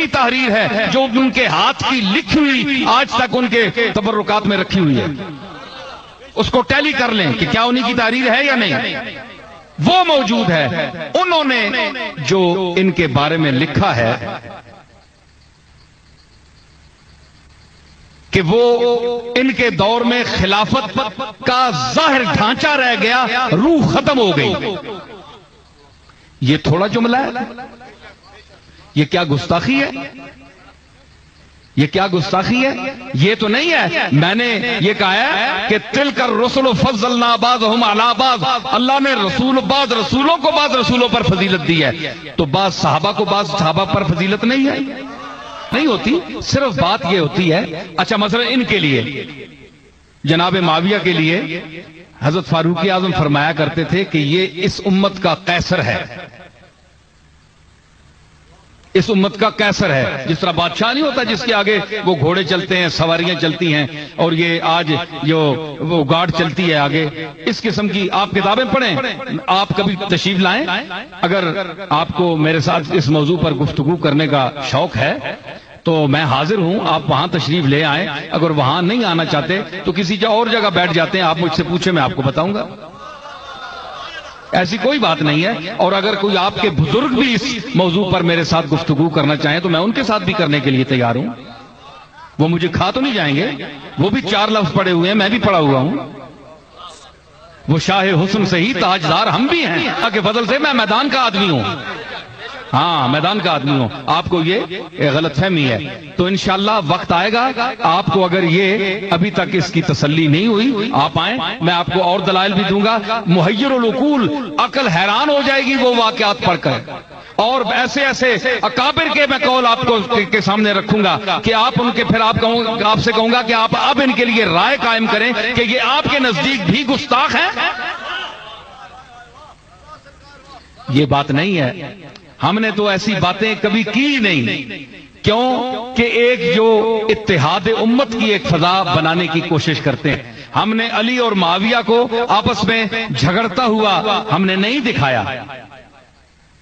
کی تحریر ہے جو ان کے ہاتھ کی لکھی ہوئی آج تک ان کے تبرکات میں رکھی ہوئی ہے. اس کو ٹیلی کر لیں کہ کیا انہی کی تحریر ہے یا نہیں. وہ موجود ہے. انہوں نے جو ان کے بارے میں لکھا ہے کہ وہ ان کے دور میں خلافت کا ظاہر ڈھانچہ رہ گیا، روح ختم ہو گئی. یہ تھوڑا جملہ ہے؟ یہ کیا گستاخی ہے؟ یہ کیا گستاخی ہے؟ یہ تو نہیں ہے. میں نے یہ کہا ہے کہ تلک الرسل فضلنا بعضهم علی بعض. اللہ نے بعض رسولوں کو بعض رسولوں پر فضیلت دی ہے. تو بعض صحابہ کو بعض صحابہ پر فضیلت نہیں ہے؟ نہیں ہوتی. صرف بات یہ ہوتی ہے. اچھا مثلا ان کے لیے جناب معاویہ کے لیے حضرت فاروق اعظم فرمایا کرتے تھے کہ یہ اس امت کا قیصر ہے. اس امت کا قیصر ہے. جس طرح بادشاہ نہیں ہوتا جس کے آگے وہ گھوڑے چلتے ہیں، سواریاں چلتی ہیں، اور یہ آج جو وہ گارڈ چلتی ہے آگے. اس قسم کی آپ کتابیں پڑھیں. آپ کبھی تشریف لائیں. اگر آپ کو میرے ساتھ اس موضوع پر گفتگو کرنے کا شوق ہے تو میں حاضر ہوں. آپ وہاں تشریف لے آئیں. اگر وہاں نہیں آنا چاہتے تو کسی اور جگہ بیٹھ جاتے ہیں. آپ مجھ سے پوچھیں، میں آپ کو بتاؤں گا. ایسی کوئی بات نہیں ہے. اور اگر کوئی آپ کے بزرگ بھی اس موضوع پر میرے ساتھ گفتگو کرنا چاہیں تو میں ان کے ساتھ بھی کرنے کے لیے تیار ہوں. وہ مجھے کھا تو نہیں جائیں گے. وہ بھی 4 لفظ پڑے ہوئے ہیں، میں بھی پڑھا ہوا ہوں. وہ شاہ حسن سے ہی تاجدار ہم بھی ہیں. اللہ کے فضل سے میں میدان کا آدمی ہوں. ہاں، میدان کا آدمی ہوں. آپ کو یہ غلط فہمی ہے. تو انشاءاللہ وقت آئے گا. آپ کو اگر یہ ابھی تک اس کی تسلی نہیں ہوئی، آپ آئیں، میں آپ کو اور دلائل بھی دوں گا. محیر العقول، عقل حیران ہو جائے گی وہ واقعات پڑھ کر. اور ایسے ایسے اکابر کے میں قول آپ کو کے سامنے رکھوں گا کہ آپ ان کے پھر آپ سے کہوں گا کہ آپ اب ان کے لیے رائے قائم کریں کہ یہ آپ کے نزدیک بھی گستاخ ہیں. یہ بات نہیں ہے. ہم نے تو ایسی باتیں کبھی کی نہیں. کیوں کہ ایک جو اتحاد امت کی ایک فضا بنانے کی کوشش کرتے ہیں. ہم نے علی اور معاویہ کو آپس میں جھگڑتا ہوا ہم نے نہیں دکھایا.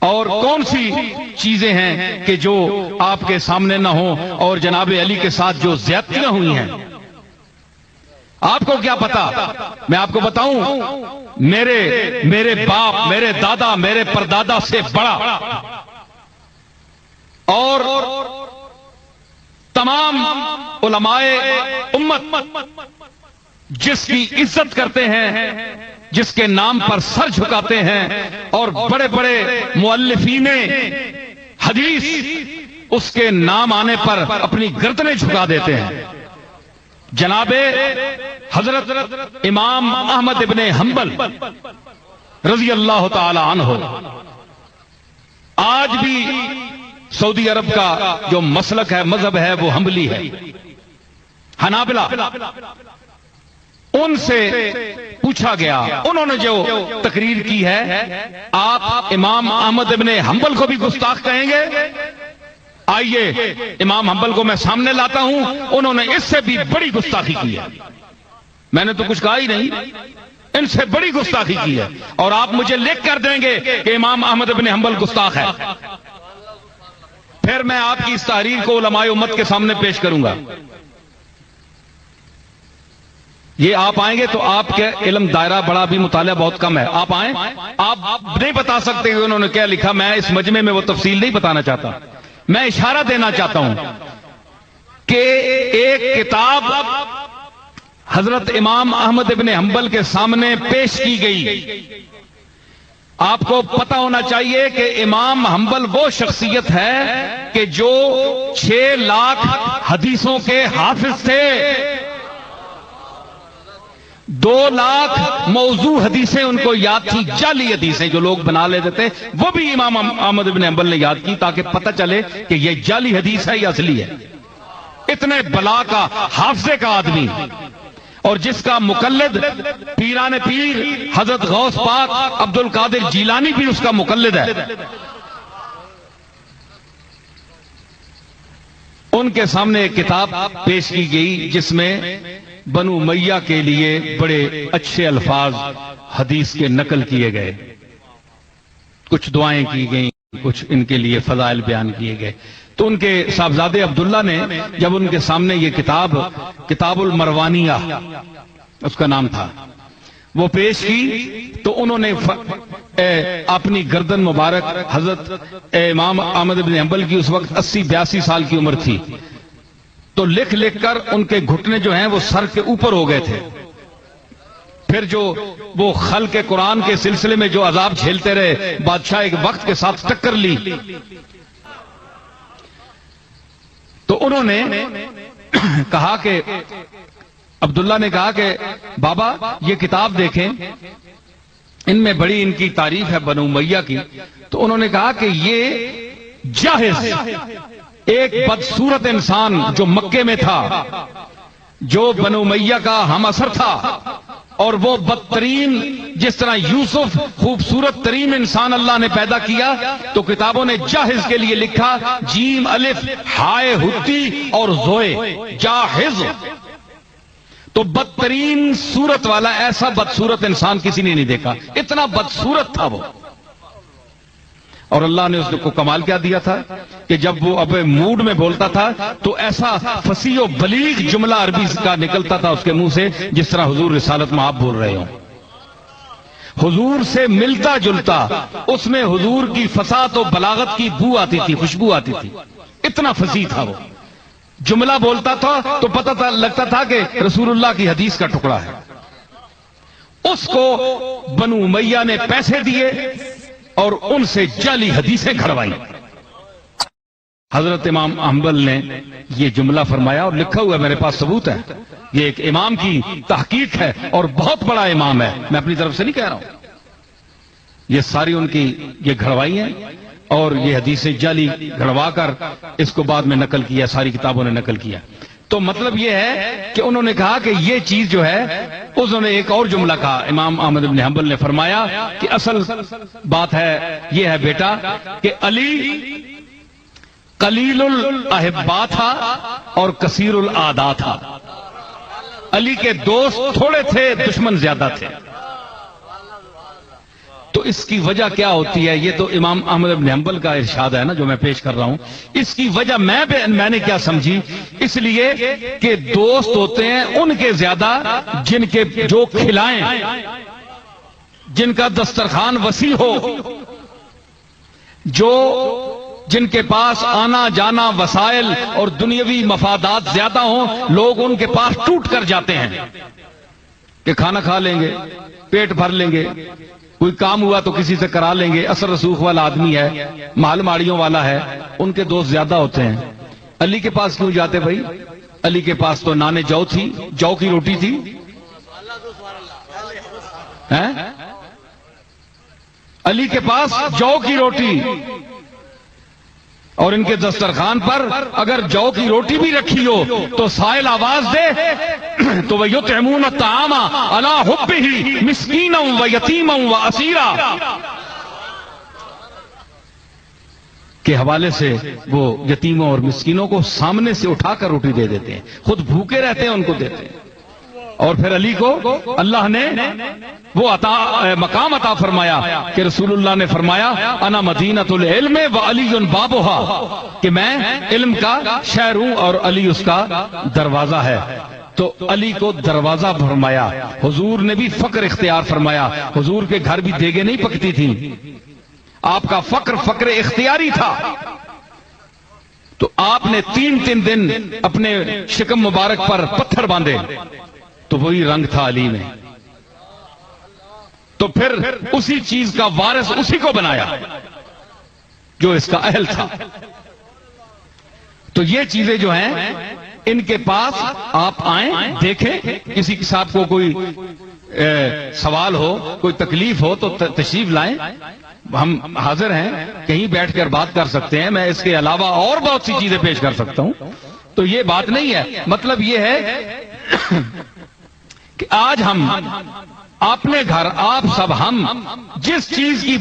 اور کون سی چیزیں ہیں کہ جو آپ کے سامنے نہ ہوں، اور جناب علی کے ساتھ جو زیادتیاں ہوئی ہیں آپ کو کیا پتا. میں آپ کو بتاؤں، میرے باپ، میرے دادا، میرے پردادا سے بڑا اور تمام علماء امت جس کی عزت کرتے ہیں، جس کے نام پر سر جھکاتے ہیں، اور بڑے بڑے مؤلفین حدیث اس کے نام آنے پر اپنی گردنیں جھکا دیتے ہیں، جناب حضرت امام احمد ابن حنبل رضی اللہ تعالی عنہ. آج بھی سعودی عرب کا جو مسلک ہے، مذہب ہے، وہ حنبلی ہے، حنابلہ. ان سے پوچھا گیا، انہوں نے جو تقریر کی ہے، آپ امام احمد ابن حنبل کو بھی گستاخ کہیں گے؟ آئیے امام حنبل کو میں سامنے لاتا ہوں. انہوں نے اس سے بھی بڑی گستاخی کی ہے. میں نے تو کچھ کہا ہی نہیں. ان سے بڑی گستاخی کی ہے. اور آپ مجھے لکھ کر دیں گے کہ امام احمد ابن حنبل گستاخ ہے. پھر میں آپ کی اس تحریر کو علماء امت کے سامنے پیش کروں گا. یہ آپ آئیں گے تو آپ کے علم دائرہ بڑا بھی، مطالعہ بہت کم ہے. آپ آئیں، آپ نہیں بتا سکتے کہ انہوں نے کیا لکھا. میں اس مجمع میں وہ تفصیل نہیں بتانا چاہتا. میں اشارہ دینا چاہتا ہوں کہ ایک کتاب حضرت امام احمد ابن حنبل کے سامنے پیش کی گئی. آپ کو پتہ ہونا چاہیے کہ امام حنبل وہ شخصیت ہے کہ جو 6 لاکھ حدیثوں کے حافظ تھے. 2 لاکھ موضوع حدیثیں ان کو یاد تھی، جعلی حدیثیں جو لوگ بنا لیتے تھے، وہ بھی امام احمد ابن حنبل نے یاد کی تاکہ پتہ چلے کہ یہ جعلی حدیث ہے یا اصلی ہے. اتنے بلا کا، حافظے کا آدمی، اور جس کا مقلد پیران پیر حضرت غوث پاک عبد القادر جیلانی بھی اس کا مقلد ہے. ان کے سامنے ایک کتاب پیش کی گئی جس میں بنو امیہ کے لیے بڑے اچھے الفاظ حدیث کے نقل کیے گئے. کچھ دعائیں کی گئیں، کچھ ان کے لیے فضائل بیان کیے گئے. تو ان کے صاحبزادے عبداللہ نے جب ان کے سامنے یہ کتاب المروانیہ اس کا نام تھا وہ پیش کی تو انہوں نے اپنی گردن مبارک حضرت امام احمد بن حنبل کی اس وقت 80-82 سال کی عمر تھی، تو لکھ لکھ کر ان کے گھٹنے جو ہیں وہ سر کے اوپر ہو گئے تھے. پھر جو وہ خلق قرآن کے سلسلے میں جو عذاب جھیلتے رہے، بادشاہ ایک وقت کے ساتھ ٹکر لی. تو انہوں نے کہا کہ عبداللہ نے کہا کہ بابا یہ کتاب دیکھیں، ان میں بڑی ان کی تعریف ہے بنو امیہ کی. تو انہوں نے کہا کہ یہ جاہز ایک بدصورت انسان جو مکے میں تھا، جو بنو امیہ کا ہم اثر تھا، اور وہ بدترین جس طرح یوسف خوبصورت ترین انسان اللہ نے پیدا کیا، تو کتابوں نے جاہز کے لیے لکھا جیم الف ہائے ہتی اور زوئے جاہز. تو بدترین صورت والا ایسا بدصورت انسان کسی نے نہیں دیکھا، اتنا بدصورت تھا وہ. اور اللہ نے اس کو کمال کیا دیا تھا کہ جب وہ اب موڈ میں بولتا تھا تو ایسا فصیح و بلیغ جملہ عربی کا نکلتا تھا اس کے منہ سے جس طرح حضور رسالت میں آپ بول رہے ہوں. حضور سے ملتا جلتا اس میں حضور کی فصاحت و بلاغت کی بو آتی تھی، خوشبو آتی تھی، اتنا فصیح تھا وہ. جملہ بولتا تھا تو پتہ لگتا تھا کہ رسول اللہ کی حدیث کا ٹکڑا ہے. اس کو بنو امیہ نے پیسے دیے اور ان سے جعلی حدیثیں کھڑوائی. حضرت امام حنبل نے یہ جملہ فرمایا اور لکھا ہوا ہے، میرے پاس ثبوت ہے. یہ ایک امام کی تحقیق ہے اور بہت بڑا امام ہے، میں اپنی طرف سے نہیں کہہ رہا ہوں. یہ ساری ان کی یہ گھڑوائی ہیں اور یہ حدیثیں جعلی گھڑوا کر اس کو بعد میں نقل کیا، ساری کتابوں نے نقل کیا. تو مطلب یہ ہے کہ انہوں نے کہا کہ یہ چیز جو ہے، انہوں نے ایک اور جملہ کہا. امام احمد بن حنبل نے فرمایا کہ اصل بات ہے یہ ہے بیٹا کہ علی قلیل الاحبا تھا اور کثیر الاعداء تھا. علی کے دوست تھوڑے تھے، دشمن زیادہ تھے. تو اس کی وجہ کیا ہوتی ہے؟ یہ تو امام احمد بن حنبل کا ارشاد ہے نا جو میں پیش کر رہا ہوں. اس کی وجہ میں نے کیا سمجھی؟ اس لیے کہ دوست ہوتے ہیں ان کے زیادہ جن کے جو کھلائیں، جن کا دسترخوان وسیع ہو، جو جن کے پاس آنا جانا وسائل اور دنیاوی مفادات زیادہ ہوں، لوگ ان کے پاس ٹوٹ کر جاتے ہیں کہ کھانا کھا لیں گے، پیٹ بھر لیں گے، کوئی کام ہوا تو کسی سے کرا لیں گے، اثر رسوخ والا آدمی ہے، مال ماڑیوں والا ہے، ان کے دوست زیادہ ہوتے ہیں. علی کے پاس کیوں جاتے بھائی؟ علی کے پاس تو نانے جو تھی، جو کی روٹی تھی. علی کے پاس جو کی روٹی، اور ان کے دسترخوان پر اگر جو کی روٹی بھی رکھی ہو تو سائل آواز دے تو وَيُطْعِمُونَ الطَّعَامَ عَلَىٰ حُبِّهِ مِسْكِينًا وَيَتِيمًا وَأَسِيرًا کے حوالے سے وہ یتیموں اور مسکینوں کو سامنے سے اٹھا کر روٹی دے دیتے ہیں، خود بھوکے رہتے ہیں ان کو دیتے ہیں. اور پھر علی کو اللہ نے وہ مقام عطا فرمایا کہ رسول اللہ نے فرمایا انا مدینۃ العلم وعلی بابها، کہ میں علم کا شہر ہوں اور علی اس کا دروازہ ہے. تو علی کو دروازہ فرمایا. حضور نے بھی فقر اختیار فرمایا. حضور کے گھر بھی دیگیں نہیں پکتی تھی، آپ کا فقر اختیاری تھا. تو آپ نے 3 دن اپنے شکم مبارک پر پتھر باندھے تو وہی رنگ تھا علی میں. تو پھر اسی چیز کا وارث اسی کو بنایا جو اس کا اہل تھا. تو یہ چیزیں جو ہیں ان کے پاس آپ آئیں، دیکھیں، کسی کے ساتھ کو کوئی سوال ہو، کوئی تکلیف ہو تو تشریف لائیں، ہم حاضر ہیں، کہیں بیٹھ کر بات کر سکتے ہیں. میں اس کے علاوہ اور بہت سی چیزیں پیش کر سکتا ہوں. تو یہ بات نہیں ہے. مطلب یہ ہے کہ آج ہم اپنے گھر آپ سب ہم جس چیز کی